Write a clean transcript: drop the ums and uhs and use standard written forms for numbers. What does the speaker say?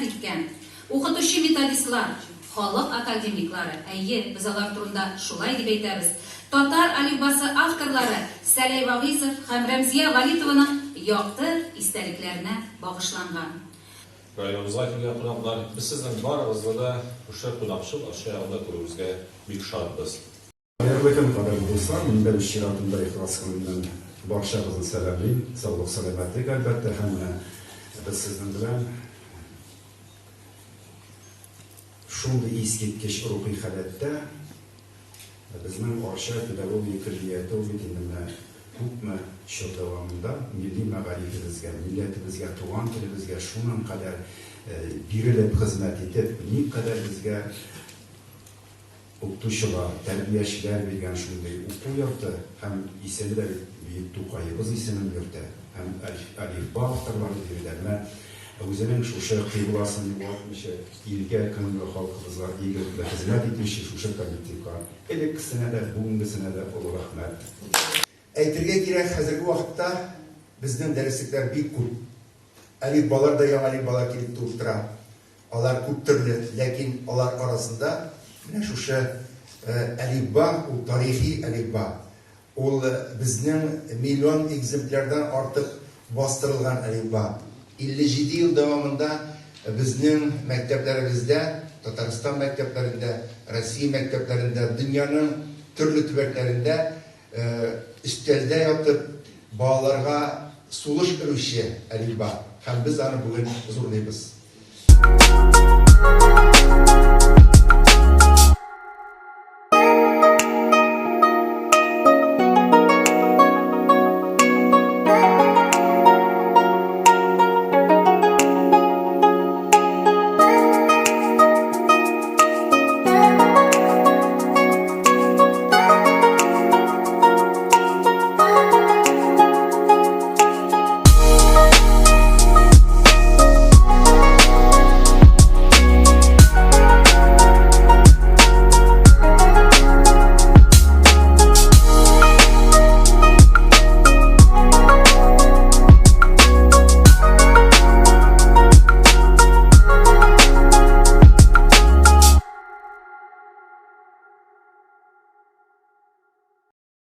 иткән. Укытучы методистлар, халык академиклары, әйе, без алар турында шулай дип әйтәбез. Татар алифбасы авторлары Сәләй Вагызов һәм Рәмзия Валитованың якты истәлекләренә багышланган. Районымызга килгән кунаклар, без сезнең барыгызны да ошо кунакчыл ашыягында күрүебезгә бик шатбыз. Аягылган кадәр булса, мин дә чиратында ихлас кылып барчабызны сәламлыйм. Саулык, сәламәтлек әлбәттә һәм без сезнең белән шундый искиткеч рухи халәттә безнең Арча педагогика коллегияте битендә күпме чор дәвамында милли мәгарифебезгә, милләтебезгә, туган телебезгә шуның кадәр бирелеп хезмәт итеп, никадәр безгә укытучылар, тәрбиячеләр биргән шундый уку йорты һәм исеме дә бит Тукайыбыз исемен йөртә һәм алифба авторлары бирелә. Үзенең шушы кыйбласын югалтмыйча, илгә, көнгә, халкыбызга игелек хезмәт итүче шушы коллективка элеккесенә дә, бүгенгесенә дә олы рәхмәт. Әйтергә кирәк, хәзерге вакытта безнең дәреслектәр бик күп. Алифбалар да яңа алифбалар килеп тудыра. Алар күп төрле, ләкин алар арасында менә шушы алифба, ул тарихи алифба. Ул безнең миллион экземплярдан артык бастырылган алифба. 57 ел дәвамында безнең мәктәпләребездә, Татарстан мәктәпләрендә, Россия мәктәпләрендә, дөньяның төрле төбәкләрендә өстәлдә ятып балаларга сулыш өрүче алифба. Һәм без аны бүген зурлыйбыз.